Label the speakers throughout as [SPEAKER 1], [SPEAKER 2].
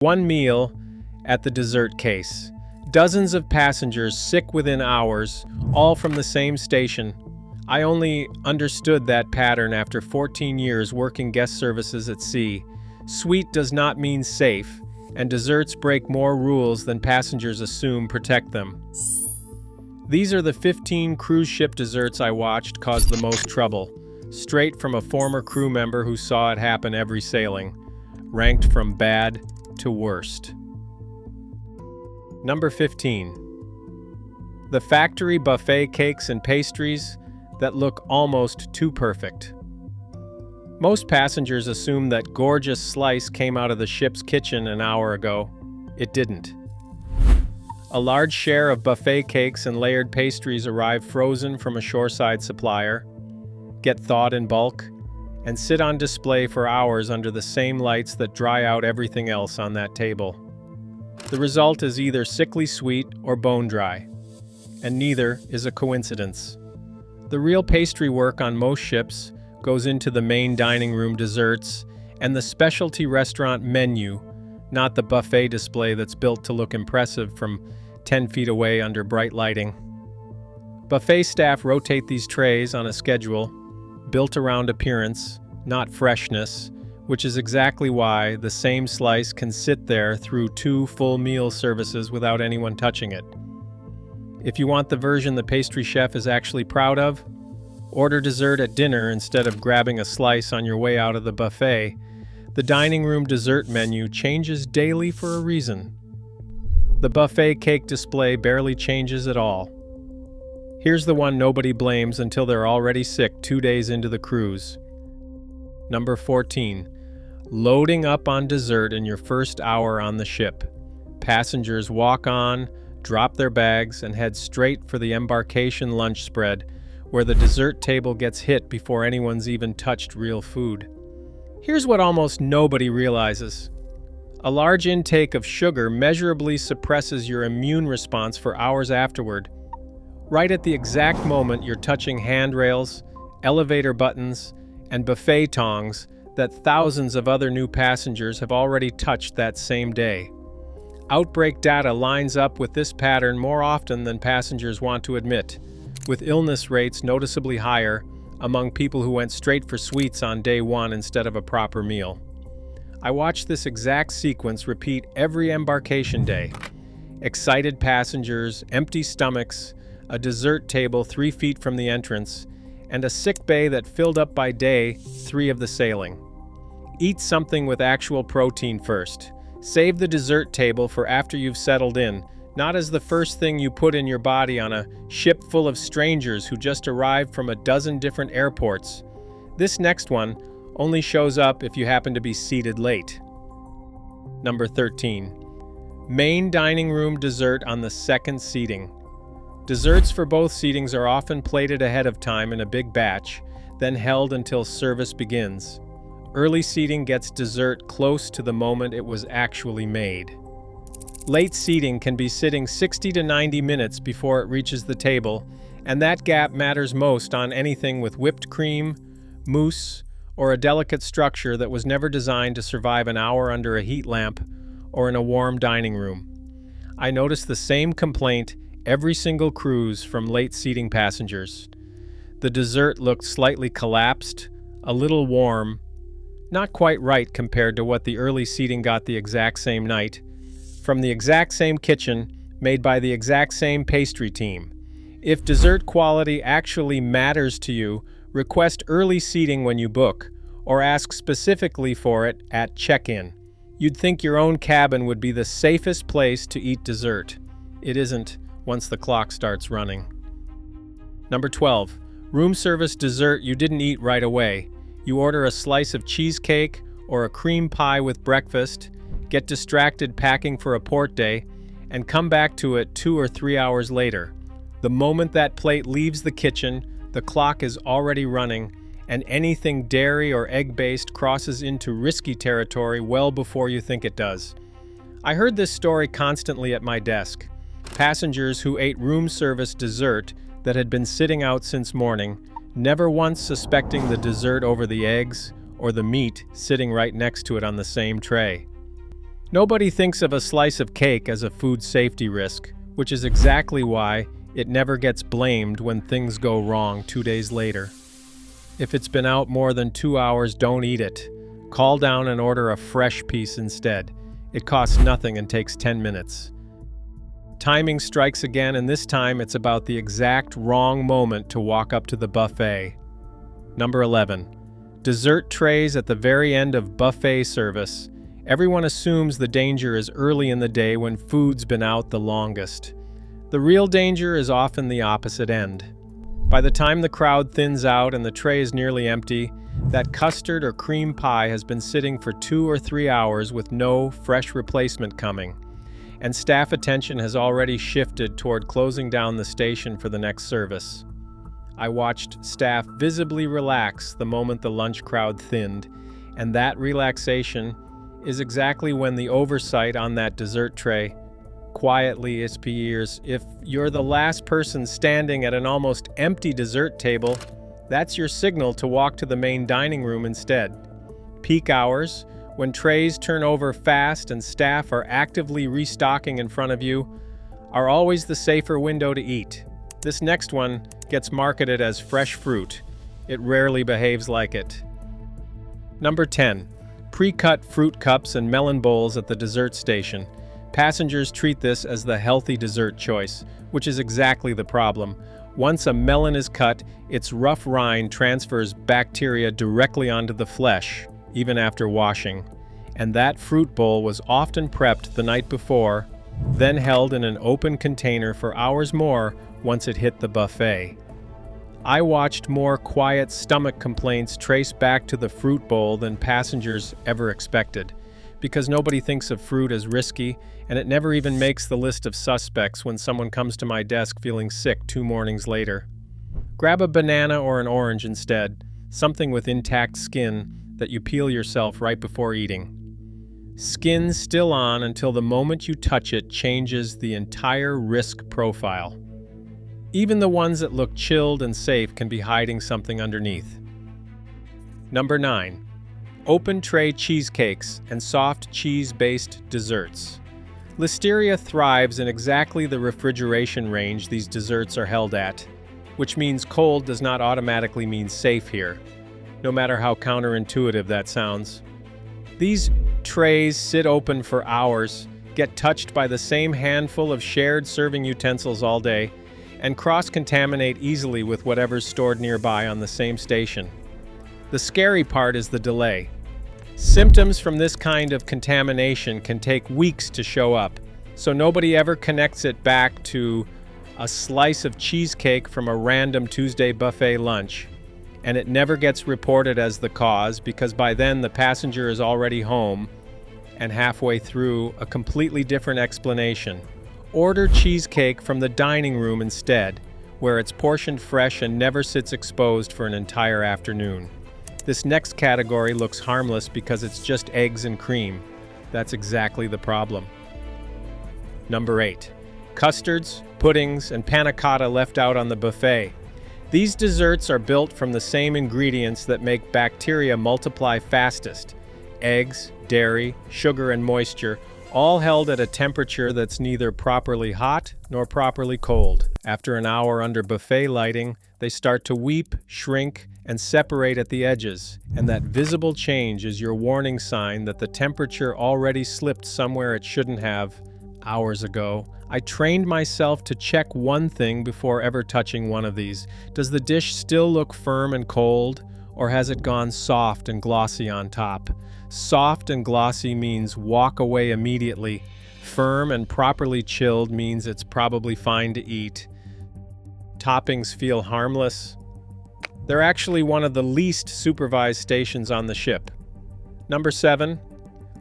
[SPEAKER 1] One meal at the dessert case. Dozens of passengers sick within hours, all from the same station. I only understood that pattern after 14 years working guest services at sea. Sweet does not mean safe, and desserts break more rules than passengers assume protect them. These are the 15 cruise ship desserts I watched cause the most trouble, straight from a former crew member who saw it happen every sailing, ranked from bad to worst. Number 15. The factory buffet cakes and pastries that look almost too perfect. Most passengers assume that gorgeous slice came out of the ship's kitchen an hour ago. It didn't. A large share of buffet cakes and layered pastries arrive frozen from a shoreside supplier, get thawed in bulk, and sit on display for hours under the same lights that dry out everything else on that table. The result is either sickly sweet or bone dry, and neither is a coincidence. The real pastry work on most ships goes into the main dining room desserts and the specialty restaurant menu, not the buffet display that's built to look impressive from 10 feet away under bright lighting. Buffet staff rotate these trays on a schedule built around appearance, not freshness, which is exactly why the same slice can sit there through 2 full meal services without anyone touching it. If you want the version the pastry chef is actually proud of, order dessert at dinner instead of grabbing a slice on your way out of the buffet. The dining room dessert menu changes daily for a reason. The buffet cake display barely changes at all. Here's the one nobody blames until they're already sick 2 days into the cruise. Number 14. Loading up on dessert in your first hour on the ship. Passengers walk on, drop their bags, and head straight for the embarkation lunch spread, where the dessert table gets hit before anyone's even touched real food. Here's what almost nobody realizes. A large intake of sugar measurably suppresses your immune response for hours afterward. Right at the exact moment you're touching handrails, elevator buttons, and buffet tongs that thousands of other new passengers have already touched that same day. Outbreak data lines up with this pattern more often than passengers want to admit, with illness rates noticeably higher among people who went straight for sweets on day one instead of a proper meal. I watched this exact sequence repeat every embarkation day. Excited passengers, empty stomachs, a dessert table 3 feet from the entrance, and a sick bay that filled up by day 3 of the sailing. Eat something with actual protein first. Save the dessert table for after you've settled in, not as the first thing you put in your body on a ship full of strangers who just arrived from a dozen different airports. This next one only shows up if you happen to be seated late. Number 13. Main dining room dessert on the second seating. Desserts for both seatings are often plated ahead of time in a big batch, then held until service begins. Early seating gets dessert close to the moment it was actually made. Late seating can be sitting 60 to 90 minutes before it reaches the table, and that gap matters most on anything with whipped cream, mousse, or a delicate structure that was never designed to survive an hour under a heat lamp or in a warm dining room. I noticed the same complaint every single cruise from late seating passengers. The dessert looked slightly collapsed, a little warm, not quite right compared to what the early seating got the exact same night, from the exact same kitchen, made by the exact same pastry team. If dessert quality actually matters to you, request early seating when you book, or ask specifically for it at check-in. You'd think your own cabin would be the safest place to eat dessert. It isn't once the clock starts running. Number 12. Room service dessert you didn't eat right away. You order a slice of cheesecake or a cream pie with breakfast, get distracted packing for a port day, and come back to it 2 or 3 hours later. The moment that plate leaves the kitchen, the clock is already running, and anything dairy or egg-based crosses into risky territory well before you think it does. I heard this story constantly at my desk. Passengers who ate room service dessert that had been sitting out since morning, never once suspecting the dessert over the eggs or the meat sitting right next to it on the same tray. Nobody thinks of a slice of cake as a food safety risk, which is exactly why it never gets blamed when things go wrong 2 days later. If it's been out more than 2 hours, don't eat it. Call down and order a fresh piece instead. It costs nothing and takes 10 minutes. Timing strikes again, and this time it's about the exact wrong moment to walk up to the buffet. Number 11. Dessert trays at the very end of buffet service. Everyone assumes the danger is early in the day when food's been out the longest. The real danger is often the opposite end. By the time the crowd thins out and the tray is nearly empty, that custard or cream pie has been sitting for 2 or 3 hours with no fresh replacement coming, and staff attention has already shifted toward closing down the station for the next service. I watched staff visibly relax the moment the lunch crowd thinned, and that relaxation is exactly when the oversight on that dessert tray quietly disappears. If you're the last person standing at an almost empty dessert table, that's your signal to walk to the main dining room instead. Peak hours, when trays turn over fast and staff are actively restocking in front of you, are always the safer window to eat. This next one gets marketed as fresh fruit. It rarely behaves like it. Number 10. Pre-cut fruit cups and melon bowls at the dessert station. Passengers treat this as the healthy dessert choice, which is exactly the problem. Once a melon is cut, its rough rind transfers bacteria directly onto the flesh, even after washing. And that fruit bowl was often prepped the night before, then held in an open container for hours more once it hit the buffet. I watched more quiet stomach complaints trace back to the fruit bowl than passengers ever expected, because nobody thinks of fruit as risky, and it never even makes the list of suspects when someone comes to my desk feeling sick 2 mornings later. Grab a banana or an orange instead, something with intact skin that you peel yourself right before eating. Skin still on until the moment you touch it changes the entire risk profile. Even the ones that look chilled and safe can be hiding something underneath. Number 9. Open tray cheesecakes and soft cheese-based desserts. Listeria thrives in exactly the refrigeration range these desserts are held at, which means cold does not automatically mean safe here, no matter how counterintuitive that sounds. These trays sit open for hours, get touched by the same handful of shared serving utensils all day, and cross-contaminate easily with whatever's stored nearby on the same station. The scary part is the delay. Symptoms from this kind of contamination can take weeks to show up, so nobody ever connects it back to a slice of cheesecake from a random Tuesday buffet lunch, and it never gets reported as the cause because by then the passenger is already home and halfway through a completely different explanation. Order cheesecake from the dining room instead, where it's portioned fresh and never sits exposed for an entire afternoon. This next category looks harmless because it's just eggs and cream. That's exactly the problem. Number 8. Custards, puddings, and panna cotta left out on the buffet. These desserts are built from the same ingredients that make bacteria multiply fastest: eggs, dairy, sugar, and moisture, all held at a temperature that's neither properly hot nor properly cold. After an hour under buffet lighting, they start to weep, shrink, and separate at the edges, and that visible change is your warning sign that the temperature already slipped somewhere it shouldn't have hours ago. I trained myself to check one thing before ever touching one of these. Does the dish still look firm and cold, or has it gone soft and glossy on top? Soft and glossy means walk away immediately. Firm and properly chilled means it's probably fine to eat. Toppings feel harmless. They're actually one of the least supervised stations on the ship. Number 7.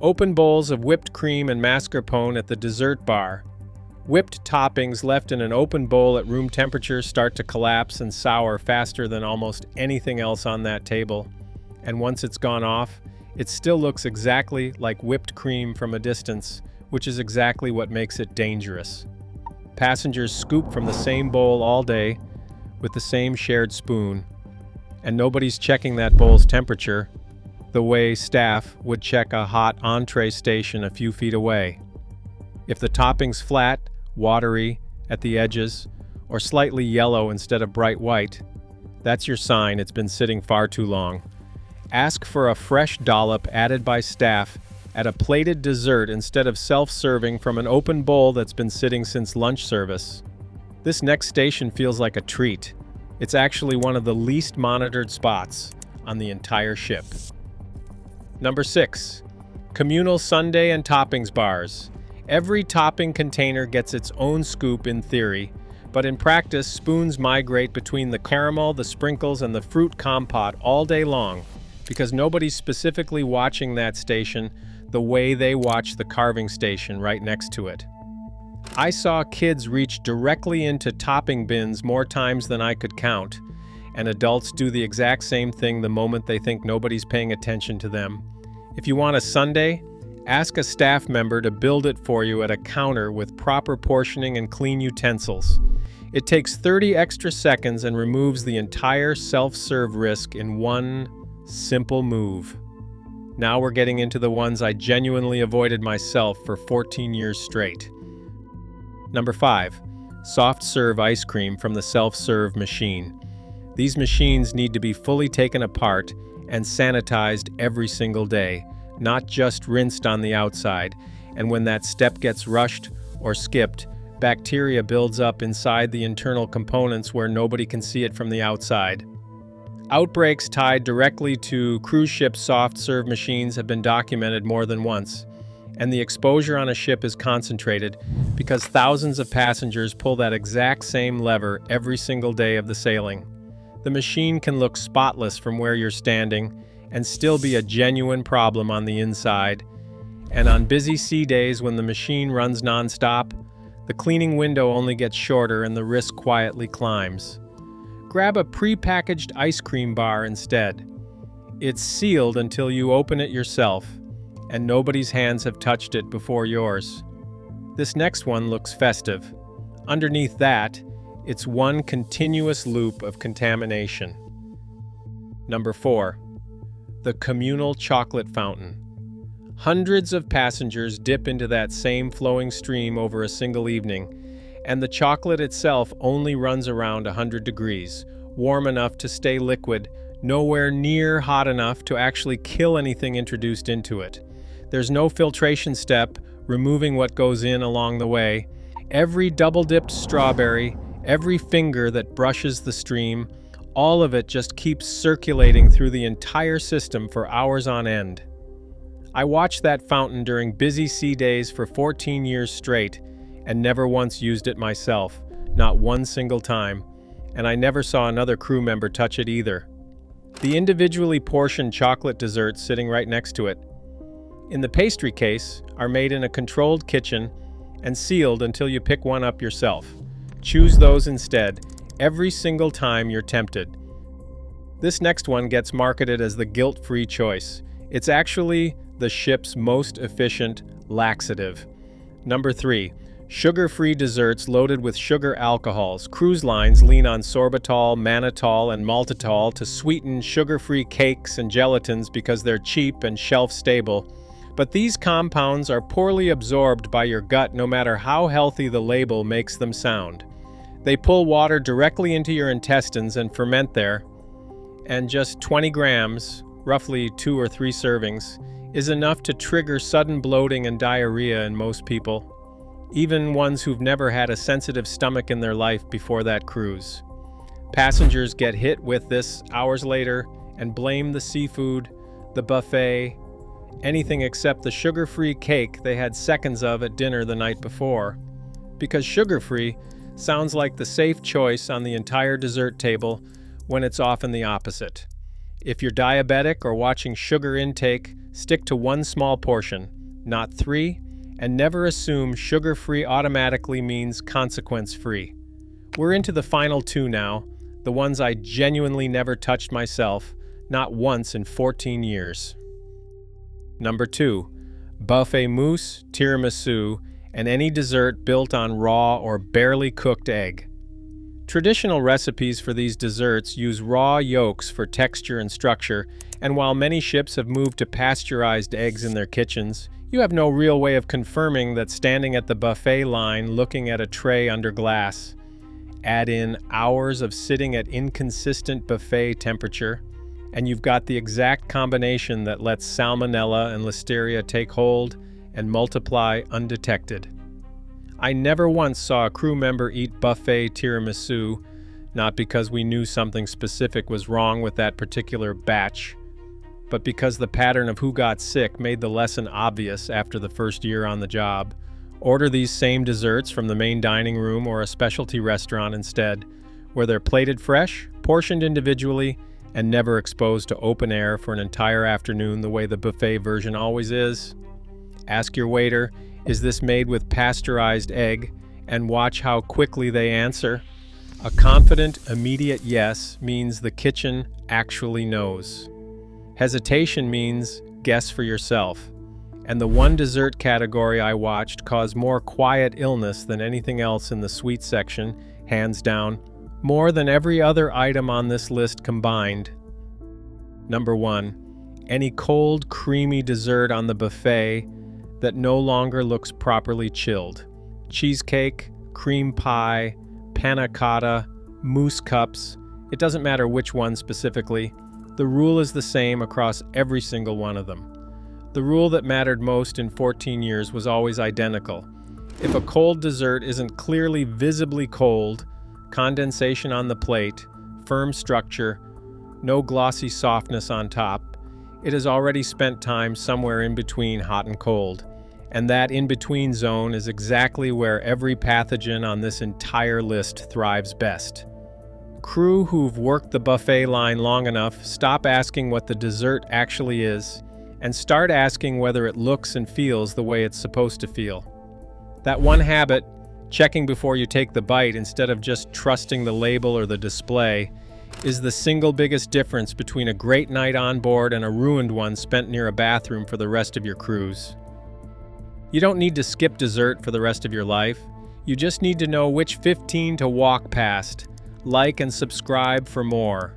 [SPEAKER 1] Open bowls of whipped cream and mascarpone at the dessert bar. Whipped toppings left in an open bowl at room temperature start to collapse and sour faster than almost anything else on that table. And once it's gone off, it still looks exactly like whipped cream from a distance, which is exactly what makes it dangerous. Passengers scoop from the same bowl all day with the same shared spoon, and nobody's checking that bowl's temperature. the way staff would check a hot entree station a few feet away. If the topping's flat, watery at the edges, or slightly yellow instead of bright white, that's your sign it's been sitting far too long. Ask for a fresh dollop added by staff at a plated dessert instead of self-serving from an open bowl that's been sitting since lunch service. This next station feels like a treat. It's actually one of the least monitored spots on the entire ship. Number 6. Communal sundae and toppings bars. Every topping container gets its own scoop in theory, but in practice, spoons migrate between the caramel, the sprinkles, and the fruit compote all day long, because nobody's specifically watching that station the way they watch the carving station right next to it. I saw kids reach directly into topping bins more times than I could count, and adults do the exact same thing the moment they think nobody's paying attention to them. If you want a sundae, ask a staff member to build it for you at a counter with proper portioning and clean utensils. It takes 30 extra seconds and removes the entire self-serve risk in one simple move. Now we're getting into the ones I genuinely avoided myself for 14 years straight. Number 5. Soft serve ice cream from the self-serve machine. These machines need to be fully taken apart and sanitized every single day, not just rinsed on the outside, and when that step gets rushed or skipped, bacteria builds up inside the internal components where nobody can see it from the outside. Outbreaks tied directly to cruise ship soft-serve machines have been documented more than once, and the exposure on a ship is concentrated because thousands of passengers pull that exact same lever every single day of the sailing. The machine can look spotless from where you're standing and still be a genuine problem on the inside, and on busy sea days when the machine runs non-stop, the cleaning window only gets shorter and the risk quietly climbs. Grab a pre-packaged ice cream bar instead. It's sealed until you open it yourself, and nobody's hands have touched it before yours. This next one looks festive. Underneath that, it's one continuous loop of contamination. Number 4. The communal chocolate fountain. Hundreds of passengers dip into that same flowing stream over a single evening, and the chocolate itself only runs around 100 degrees, warm enough to stay liquid, nowhere near hot enough to actually kill anything introduced into it. There's no filtration step, removing what goes in along the way. Every double-dipped strawberry, every finger that brushes the stream, all of it just keeps circulating through the entire system for hours on end. I watched that fountain during busy sea days for 14 years straight and never once used it myself, not one single time, and I never saw another crew member touch it either. The individually portioned chocolate desserts sitting right next to it, in the pastry case, are made in a controlled kitchen and sealed until you pick one up yourself. Choose those instead, every single time you're tempted. This next one gets marketed as the guilt-free choice. It's actually the ship's most efficient laxative. Number 3. Sugar-free desserts loaded with sugar alcohols. Cruise lines lean on sorbitol, mannitol, and maltitol to sweeten sugar-free cakes and gelatins because they're cheap and shelf-stable. But these compounds are poorly absorbed by your gut no matter how healthy the label makes them sound. They pull water directly into your intestines and ferment there, and just 20 grams, roughly 2 or 3 servings, is enough to trigger sudden bloating and diarrhea in most people, even ones who've never had a sensitive stomach in their life before that cruise. Passengers get hit with this hours later and blame the seafood, the buffet, anything except the sugar-free cake they had seconds of at dinner the night before, because sugar-free sounds like the safe choice on the entire dessert table when it's often the opposite. If you're diabetic or watching sugar intake, stick to one small portion, not 3, and never assume sugar-free automatically means consequence-free. We're into the final 2 now, the ones I genuinely never touched myself, not once in 14 years. Number 2. Buffet mousse, tiramisu, and any dessert built on raw or barely cooked egg. Traditional recipes for these desserts use raw yolks for texture and structure, and while many ships have moved to pasteurized eggs in their kitchens, you have no real way of confirming that standing at the buffet line looking at a tray under glass. Add in hours of sitting at inconsistent buffet temperature, and you've got the exact combination that lets salmonella and listeria take hold and multiply undetected. I never once saw a crew member eat buffet tiramisu, not because we knew something specific was wrong with that particular batch, but because the pattern of who got sick made the lesson obvious after the first year on the job. Order these same desserts from the main dining room or a specialty restaurant instead, where they're plated fresh, portioned individually, and never exposed to open air for an entire afternoon the way the buffet version always is. Ask your waiter, "Is this made with pasteurized egg?" and watch how quickly they answer. A confident, immediate yes means the kitchen actually knows. Hesitation means guess for yourself. And the one dessert category I watched caused more quiet illness than anything else in the sweet section, hands down, more than every other item on this list combined. Number 1. Any cold, creamy dessert on the buffet that no longer looks properly chilled. Cheesecake, cream pie, panna cotta, mousse cups, it doesn't matter which one specifically. The rule is the same across every single one of them. The rule that mattered most in 14 years was always identical. If a cold dessert isn't clearly visibly cold, condensation on the plate, firm structure, no glossy softness on top, it has already spent time somewhere in between hot and cold. And that in-between zone is exactly where every pathogen on this entire list thrives best. Crew who've worked the buffet line long enough, stop asking what the dessert actually is, and start asking whether it looks and feels the way it's supposed to feel. That one habit, checking before you take the bite instead of just trusting the label or the display, is the single biggest difference between a great night on board and a ruined one spent near a bathroom for the rest of your cruise. You don't need to skip dessert for the rest of your life. You just need to know which 15 to walk past. Like and subscribe for more.